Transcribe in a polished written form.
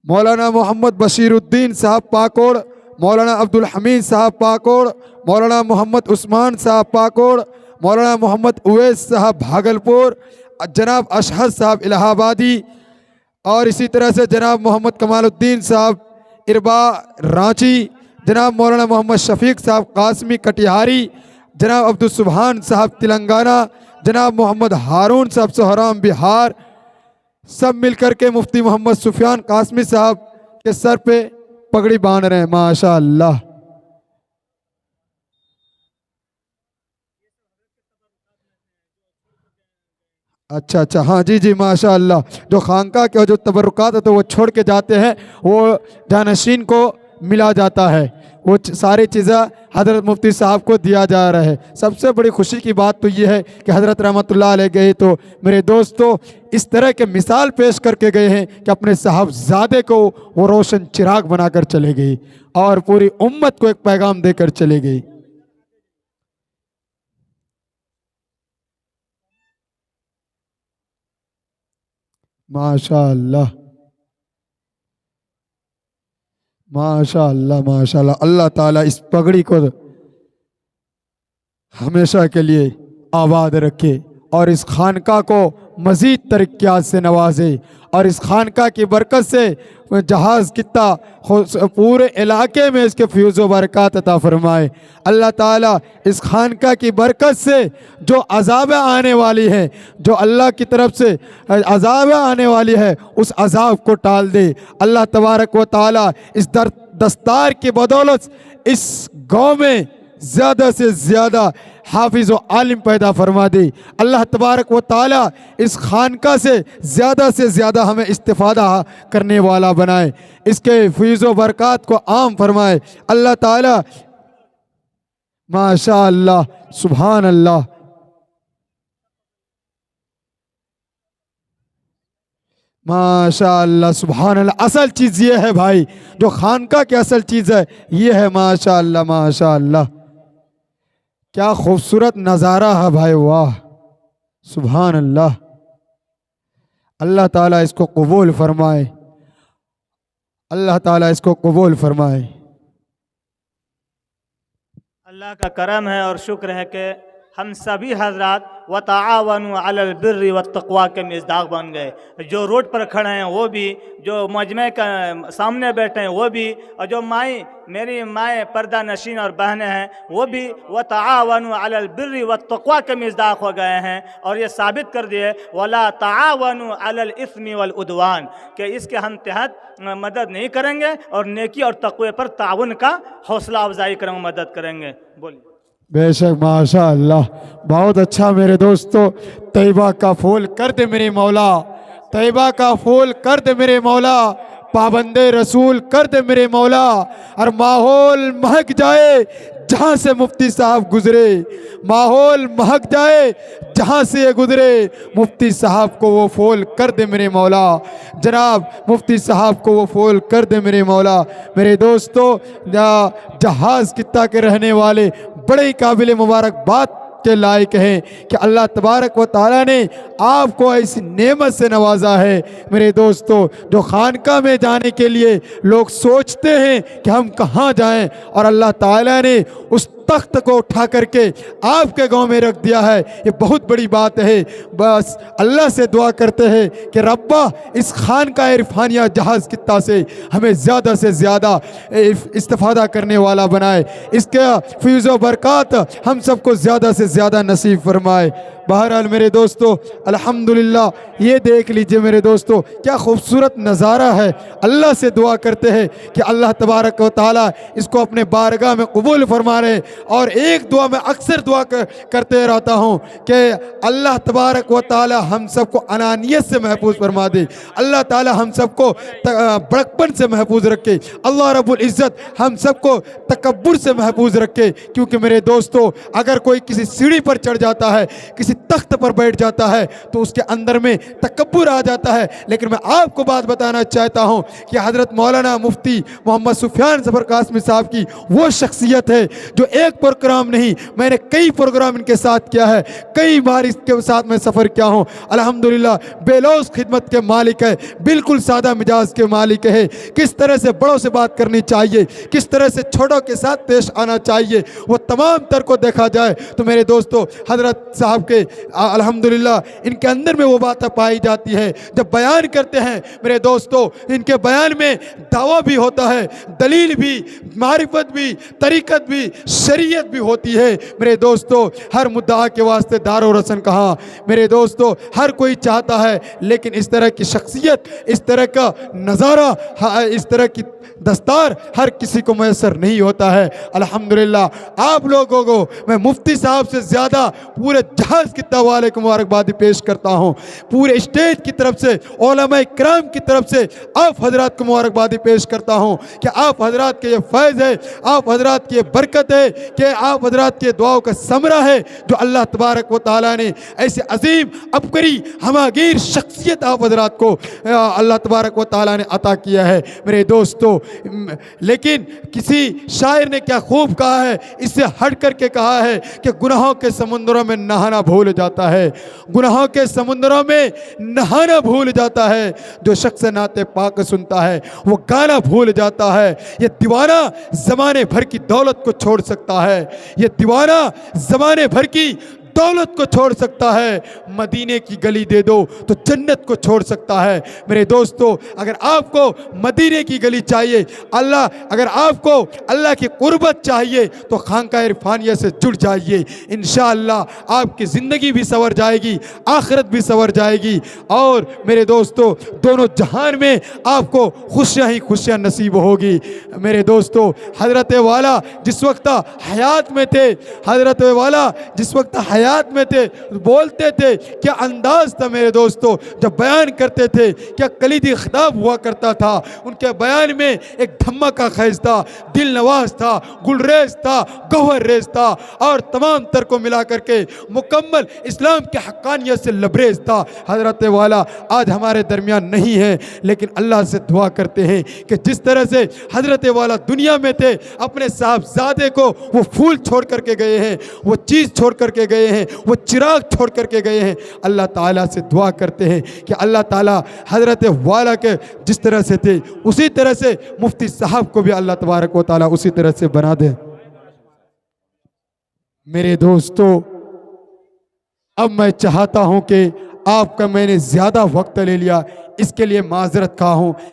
मौलाना मोहम्मद बशीरुद्दीन साहब पाकोड़, मौलाना अब्दुल हमीद साहब पाकोड़, मौलाना मोहम्मद उस्मान साहब पाकोड़, मौलाना मोहम्मद उवैस साहब भागलपुर, जनाब अशहद साहब इलाहाबादी, और इसी तरह से जनाब मोहम्मद कमालुद्दीन साहब इरबा रांची, जनाब मौलाना मोहम्मद शफीक साहब कासमी कटिहारी, जनाब अब्दुल सुबहान साहब तेलंगाना, जनाब मोहम्मद हारून साहब सोहराम बिहार, सब मिलकर के मुफ्ती मोहम्मद सुफियान कासमी साहब के सर पे पगड़ी बांध रहे हैं। माशाअल्लाह। अच्छा अच्छा, हाँ जी जी, माशाअल्लाह। जो खानका के जो तबरुकात है तो वो छोड़ के जाते हैं, वो जानशीन को मिला जाता है, वो सारी चीज़ें हज़रत मुफ्ती साहब को दिया जा रहा है। सबसे बड़ी खुशी की बात तो ये है कि हज़रत रहमतुल्लाह अलैह गए तो मेरे दोस्तों इस तरह के मिसाल पेश करके गए हैं कि अपने साहबजादे को वो रोशन चिराग बनाकर चले गए और पूरी उम्मत को एक पैगाम देकर चले गई। माशाअल्लाह माशाअल्लाह माशाअल्लाह। अल्लाह ताला इस पगड़ी को हमेशा के लिए आबाद रखे और इस खानका को मज़ीद तरक्यात से नवाजे और इस खानका की बरकत से जहाज़ कितना पूरे इलाके में इसके फ्यूज़ व बरक़ात अता फरमाए। अल्लाह ताला इस खानका की बरकत से जो अज़ाब आने वाली है, जो अल्लाह की तरफ से अज़ाब आने वाली है, उस अज़ाब को टाल दे। अल्लाह तबारक व ताला इस दस्तार की बदौलत इस गाँव में ज़्यादा से ज़्यादा हाफिज़ व आलिम पैदा फरमा दे। अल्लाह तबारक व ताला इस खानका से ज़्यादा हमें इस्तिफ़ादा करने वाला बनाए, इसके फ़ैज़ व बरक़ात को आम फरमाए। अल्लाह ताला माशा अल्लाह, सुभान अल्लाह। माशा अल्लाह, सुभान अल्लाह। असल चीज़ ये है भाई, जो खानका की असल चीज़ है ये है। माशा अल्लाह माशा अल्लाह, क्या खूबसूरत नज़ारा है भाई, वाह सुभान अल्लाह। अल्लाह ताला इसको कबूल फरमाए, अल्लाह ताला इसको कबूल फरमाए। अल्लाह का करम है और शुक्र है कि हम सभी हजरात व ताआवनु अलल बिर्रि व तक़वा के मिज़दाक़ बन गए। जो रोड पर खड़े हैं वो भी, जो मजमे का सामने बैठे हैं वो भी, और जो मेरी माएँ पर्दा नशीन और बहनें हैं वो भी व ताआवनु अलल बिर्रि व तक़वा के मिज़दाक़ हो गए हैं। और ये साबित कर दिए वला ताआवनु अलल इस्मि वल उद्वान, कि इसके हम तहत मदद नहीं करेंगे और नेकी और तक़वे पर ताउन का हौसला अफजाई करेंगे, मदद करेंगे। बोलिए। बेशक माशा अल्लाह, बहुत अच्छा मेरे दोस्तों। तैयबा का फूल कर दे मेरे मौला, तैयबा का फूल कर दे मेरे मौला, पाबंदे रसूल कर दे मेरे मौला, और माहौल महक जाए जहाँ से मुफ्ती साहब गुजरे, माहौल महक जाए जहाँ से ये गुजरे। मुफ्ती साहब को वो फूल कर दे मेरे मौला, जनाब मुफ्ती साहब को वो फूल कर दे मेरे मौला। मेरे दोस्तों, जहाज़ कित्ता के रहने वाले बड़े ही काबिल मुबारकबाद के लायक हैं कि अल्लाह तबारक व ताला ने आपको ऐसी नेमत से नवाजा है। मेरे दोस्तों, जो खानका में जाने के लिए लोग सोचते हैं कि हम कहाँ जाएं, और अल्लाह ताला ने उस तख्त को उठा करके आपके गांव में रख दिया है, ये बहुत बड़ी बात है। बस अल्लाह से दुआ करते हैं कि रब्बा इस खान का इरफानिया जहाज़ कित्ता से हमें ज़्यादा से ज़्यादा इस्तिफ़ादा करने वाला बनाए, इसके फ़ैज़ व बरक़ात हम सबको ज़्यादा से ज़्यादा नसीब फरमाए। बहरहाल मेरे दोस्तों, अल्हम्दुलिल्लाह, ये देख लीजिए मेरे दोस्तों क्या खूबसूरत नज़ारा है। अल्लाह से दुआ करते हैं कि अल्लाह तबारक व तआला इसको अपने बारगाह में कबूल फरमा रहे। और एक दुआ मैं अक्सर दुआ करते रहता हूँ कि अल्लाह तबारक व तआला हम सबको अनानियत से महफूज फरमा दे, अल्लाह ताला हम सबको बड़कपन से महफूज रखे, अल्लाह रब्बुल इज़्ज़त हम सबको तकब्बुर से महफूज रखे। क्योंकि मेरे दोस्तों, अगर कोई किसी सीढ़ी पर चढ़ जाता है, किसी तख्त पर बैठ जाता है तो उसके अंदर में तकब्बुर आ जाता है। लेकिन मैं आपको बात बताना चाहता हूँ कि हज़रत मौलाना मुफ्ती मोहम्मद सुफियान ज़फ़र कासमी साहब की वो शख्सियत है जो एक प्रोग्राम नहीं, मैंने कई प्रोग्राम इनके साथ किया है, कई बार इसके साथ मैं सफ़र किया हूँ। अल्हम्दुलिल्लाह बेलौस खिदमत के मालिक है, बिल्कुल सादा मिजाज के मालिक है। किस तरह से बड़ों से बात करनी चाहिए, किस तरह से छोटों के साथ पेश आना चाहिए, वो तमाम तर को देखा जाए तो मेरे दोस्तों हज़रत साहब के अल्हम्दुलिल्लाह इनके अंदर में वो बातें पाई जाती है। जब बयान करते हैं मेरे दोस्तों, इनके बयान में दावा भी होता है, दलील भी, मारिफत भी, तरीक़त भी, शरीयत भी होती है। मेरे दोस्तों हर मुद्दा के वास्ते दारो रसन कहा मेरे दोस्तों हर कोई चाहता है, लेकिन इस तरह की शख्सियत, इस तरह का नज़ारा, इस तरह की दस्तार हर किसी को मैसर नहीं होता है। अल्हम्दुलिल्लाह आप लोगों को मैं मुफ्ती साहब से ज़्यादा पूरे जहाज़ की तवाले को मुबारकबादी पेश करता हूँ, पूरे स्टेज की तरफ से, उलमा इकराम की तरफ से आप हजरात को मुबारकबादी पेश करता हूँ कि आप हजरात के ये फैज़ है, आप हजरात की ये बरकत है, कि आप हजरात के दुआओं का समरा है जो अल्लाह तबारक व तआला ने ऐसे अजीम अबकरी हमागीर शख्सियत आप हजरात को अल्लाह तबारक व तआला ने अता किया है। मेरे दोस्तों लेकिन किसी शायर ने क्या खूब कहा है, इससे हट करके कहा है कि गुनाहों के समुद्रों में नहाना भूल जाता है, गुनाहों के समुद्रों में नहाना भूल जाता है। जो शख्स नाते पाक सुनता है वो गाना भूल जाता है। ये दीवाना ज़माने भर की दौलत को छोड़ सकता है, ये दीवाना ज़माने भर की दौलत को छोड़ सकता है, मदीने की गली दे दो तो जन्नत को छोड़ सकता है। मेरे दोस्तों अगर आपको मदीने की गली चाहिए, अगर आपको अल्लाह की कुर्बत चाहिए तो खानका इरफानिया से जुड़ जाइए। इंशाअल्लाह आपकी ज़िंदगी भी संवर जाएगी, आखिरत भी संवर जाएगी और मेरे दोस्तों दोनों जहान में आपको खुशियाँ ही खुशियाँ नसीब होगी। मेरे दोस्तों हज़रत वाला जिस वक्त हयात में थे, हज़रत वाला जिस वक्त हयात में थे, बोलते थे, क्या अंदाज था मेरे दोस्तों, जब बयान करते थे क्या कलीदी खिताब हुआ करता था। उनके बयान में एक धमाका खैज था, दिल नवाज था, गुलरेज था, गौहर रेज था और तमाम तर को मिला करके मुकम्मल इस्लाम के हक्कानियत से लबरेज था। हज़रत वाला आज हमारे दरमियान नहीं है, लेकिन अल्लाह से दुआ करते हैं कि जिस तरह से हज़रत वाला दुनिया में थे, अपने साहबजादे को वो फूल छोड़ करके गए हैं, वो चीज़ छोड़ करके गए हैं, वो चिराग छोड़ करके गए हैं। अल्लाह ताला से दुआ करते हैं कि अल्लाह ताला हज़रत वाला के जिस तरह से थे उसी तरह से मुफ्ती साहब को भी अल्लाह तबारक व ताला उसी तरह से बना दे। मेरे दोस्तों अब मैं चाहता हूं कि आपका मैंने ज़्यादा वक्त ले लिया, इसके लिए माजरत खा हूँ।